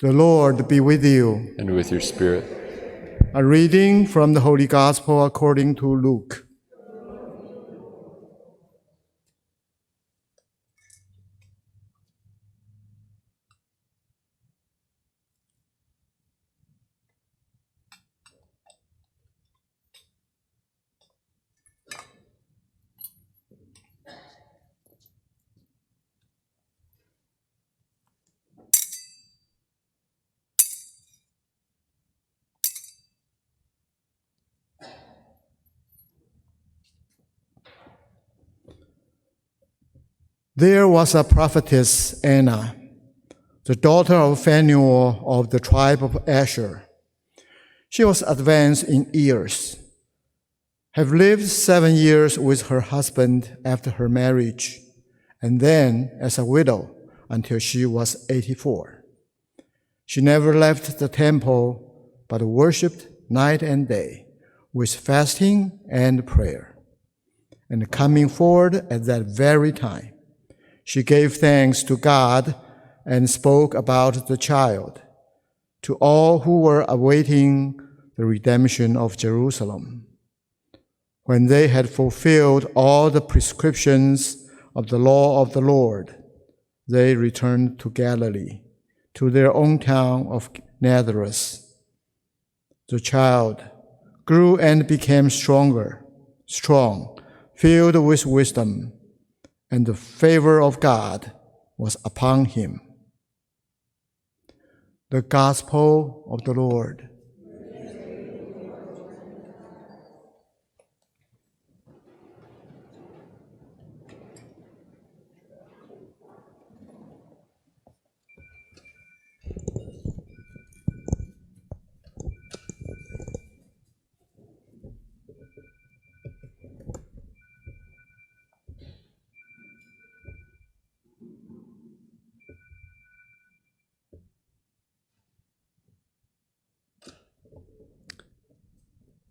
The Lord be with you. And with your spirit. A reading from the Holy Gospel according to Luke. There was a prophetess, Anna, the daughter of Phanuel of the tribe of Asher. She was advanced in years, had lived 7 years with her husband after her marriage, and then as a widow until she was 84. She never left the temple, but worshipped night and day with fasting and prayer. And coming forward at that very time, she gave thanks to God and spoke about the child to all who were awaiting the redemption of Jerusalem. When they had fulfilled all the prescriptions of the law of the Lord, they returned to Galilee, to their own town of Nazareth. The child grew and became strong, filled with wisdom, and the favor of God was upon him. The Gospel of the Lord.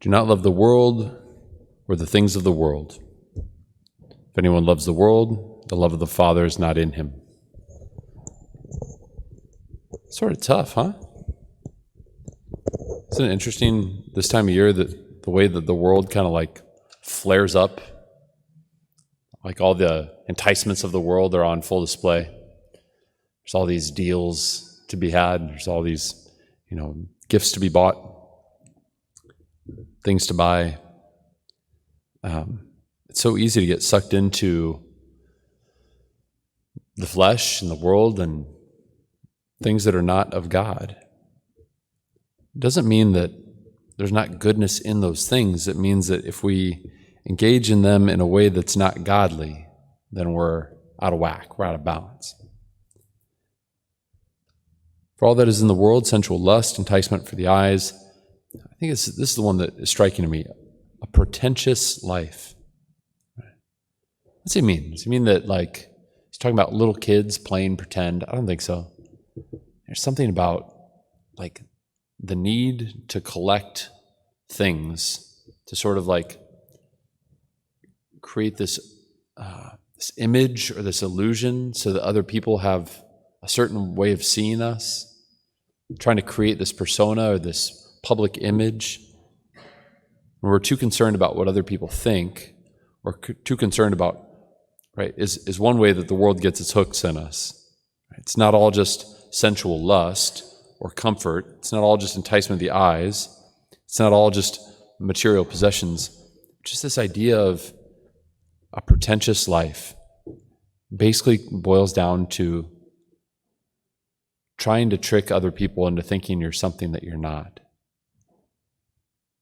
Do not love the world or the things of the world. If anyone loves the world, the love of the Father is not in him. Sort of tough, huh? Isn't it interesting this time of year that the way that the world kind of like flares up, like all the enticements of the world are on full display. There's all these deals to be had. There's all these, gifts to be bought, things to buy. It's so easy to get sucked into the flesh and the world and things that are not of God. It doesn't mean that there's not goodness in those things. It means that if we engage in them in a way that's not godly, then we're out of whack, we're out of balance. For all that is in the world, sensual lust, enticement for the eyes, I think this is the one that is striking to me, a pretentious life. What's he mean? Does he mean that he's talking about little kids playing pretend? I don't think so. There's something about the need to collect things to sort of create this image or this illusion so that other people have a certain way of seeing us, trying to create this persona or this public image. When we're too concerned about what other people think, or too concerned about, is one way that the world gets its hooks in us. It's not all just sensual lust or comfort. It's not all just enticement of the eyes. It's not all just material possessions. Just this idea of a pretentious life basically boils down to trying to trick other people into thinking you're something that you're not.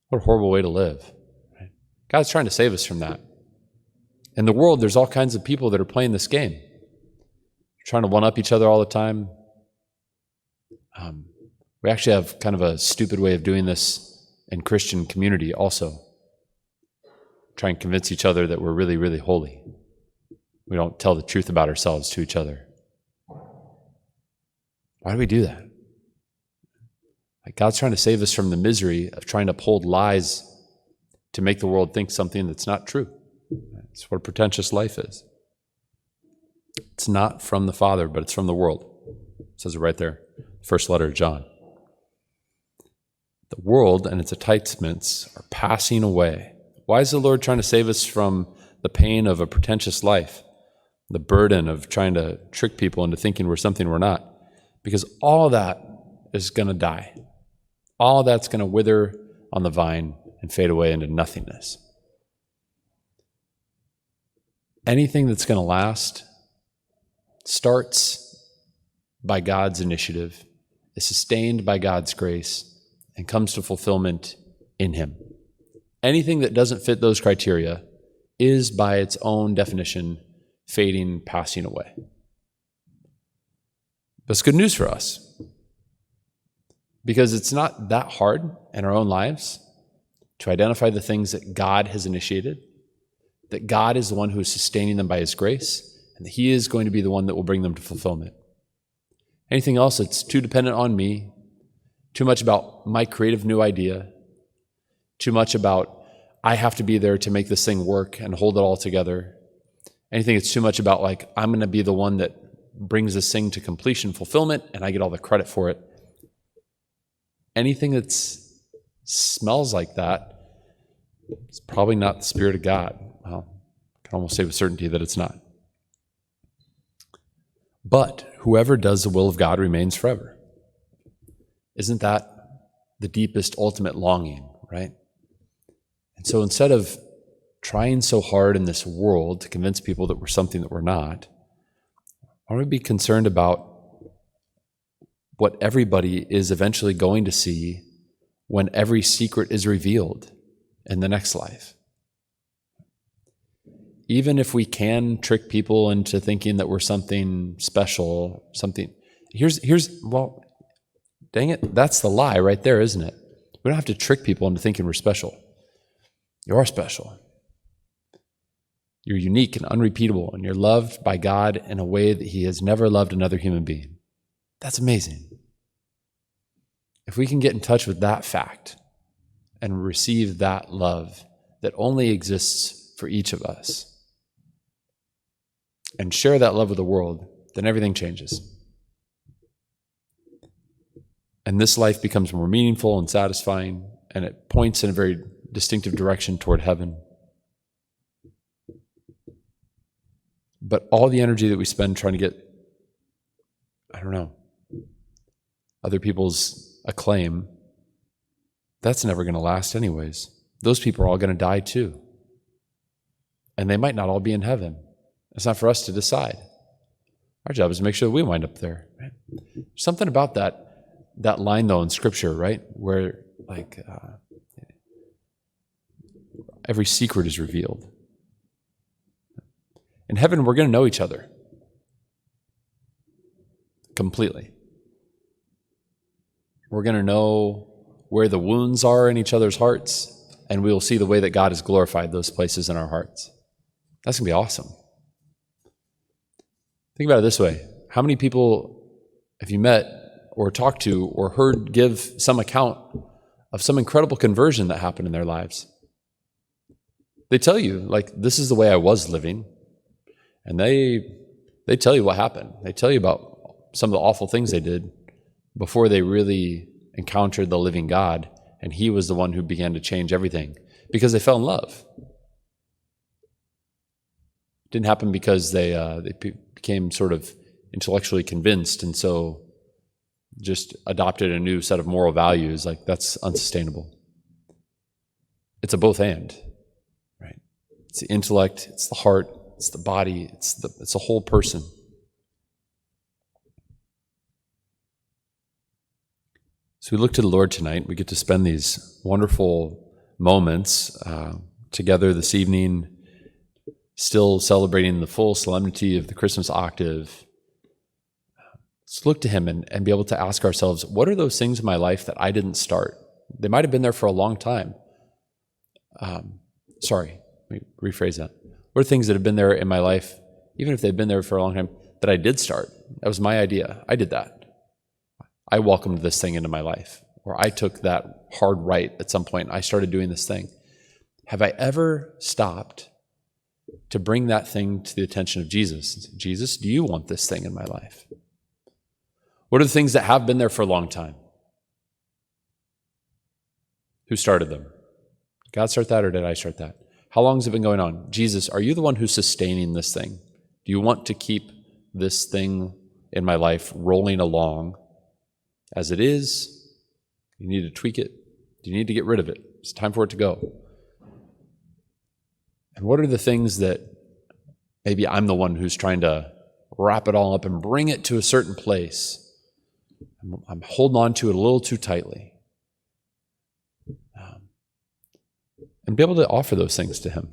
What a horrible way to live. Right? God's trying to save us from that. In the world, there's all kinds of people that are playing this game. They're trying to one-up each other all the time. We actually have kind of a stupid way of doing this in Christian community also. Try and convince each other that we're really, really holy. We don't tell the truth about ourselves to each other. Why do we do that? God's trying to save us from the misery of trying to uphold lies to make the world think something that's not true. That's what a pretentious life is. It's not from the Father, but it's from the world. It says it right there. first letter of John. The world and its enticements are passing away. Why is the Lord trying to save us from the pain of a pretentious life, the burden of trying to trick people into thinking we're something we're not? Because all that is going to die. All that's going to wither on the vine and fade away into nothingness. Anything that's going to last starts by God's initiative, is sustained by God's grace, and comes to fulfillment in Him. Anything that doesn't fit those criteria is, by its own definition, fading, passing away. That's good news for us, because it's not that hard in our own lives to identify the things that God has initiated, that God is the one who is sustaining them by His grace, and that He is going to be the one that will bring them to fulfillment. Anything else that's too dependent on me, too much about my creative new idea, too much about I have to be there to make this thing work and hold it all together. Anything that's too much about like I'm going to be the one that brings this thing to completion, fulfillment, and I get all the credit for it. Anything that smells like that, it's probably not the Spirit of God. Well, I can almost say with certainty that it's not. But whoever does the will of God remains forever. Isn't that the deepest, ultimate longing, right? And so instead of trying so hard in this world to convince people that we're something that we're not, I want to be concerned about what everybody is eventually going to see when every secret is revealed in the next life. Even if we can trick people into thinking that we're something special, something, well, dang it, that's the lie right there, isn't it? We don't have to trick people into thinking we're special. You are special. You're unique and unrepeatable, and you're loved by God in a way that He has never loved another human being. That's amazing. If we can get in touch with that fact and receive that love that only exists for each of us, and share that love with the world, then everything changes. And this life becomes more meaningful and satisfying, and it points in a very distinctive direction toward heaven. But all the energy that we spend trying to get, other people's acclaim, that's never going to last anyways. Those people are all going to die too. And they might not all be in heaven. It's not for us to decide. Our job is to make sure that we wind up there. Right? Something about that line, though, in Scripture, right, where every secret is revealed. In heaven, we're going to know each other completely. We're going to know where the wounds are in each other's hearts, and we will see the way that God has glorified those places in our hearts. That's going to be awesome. Think about it this way. How many people have you met or talked to or heard give some account of some incredible conversion that happened in their lives? They tell you, this is the way I was living. And they tell you what happened. They tell you about some of the awful things they did before they really encountered the living God. And He was the one who began to change everything because they fell in love. It didn't happen because they became sort of intellectually convinced and so just adopted a new set of moral values. That's unsustainable. It's a both and, right? It's the intellect, it's the heart, it's the body, it's the whole person. So we look to the Lord tonight. We get to spend these wonderful moments together this evening, still celebrating the full solemnity of the Christmas octave. Let's look to Him and be able to ask ourselves, what are those things in my life that I didn't start? They might have been there for a long time. Let me rephrase that. What are things that have been there in my life, even if they've been there for a long time, that I did start? That was my idea. I did that. I welcomed this thing into my life, or I took that hard right at some point. I started doing this thing. Have I ever stopped to bring that thing to the attention of Jesus? Jesus, do you want this thing in my life? What are the things that have been there for a long time? Who started them? God start that or did I start that? How long has it been going on? Jesus, are you the one who's sustaining this thing? Do you want to keep this thing in my life rolling along as it is? You need to tweak it. Do you need to get rid of it? It's time for it to go. And what are the things that maybe I'm the one who's trying to wrap it all up and bring it to a certain place? I'm holding on to it a little too tightly. And be able to offer those things to him.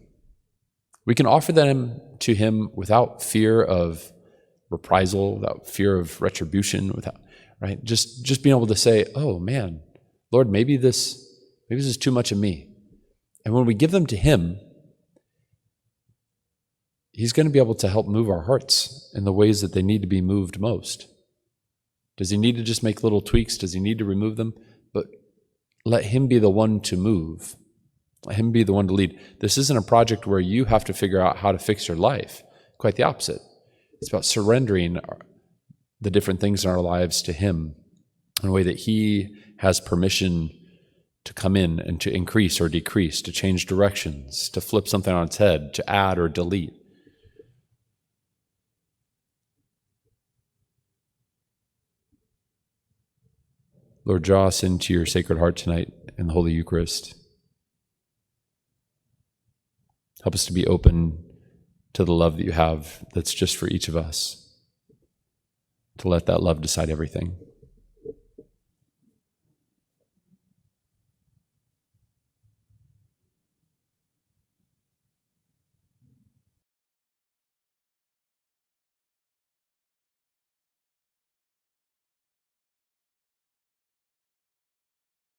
We can offer them to him without fear of reprisal, without fear of retribution, without, right? Just being able to say, oh man, Lord, maybe this is too much of me. And when we give them to him, he's going to be able to help move our hearts in the ways that they need to be moved most. Does he need to just make little tweaks? Does he need to remove them? But let him be the one to move. Let him be the one to lead. This isn't a project where you have to figure out how to fix your life. Quite the opposite. It's about surrendering the different things in our lives to him in a way that he has permission to come in and to increase or decrease, to change directions, to flip something on its head, to add or delete. Lord, draw us into your Sacred Heart tonight in the Holy Eucharist. Help us to be open to the love that you have that's just for each of us, to let that love decide everything.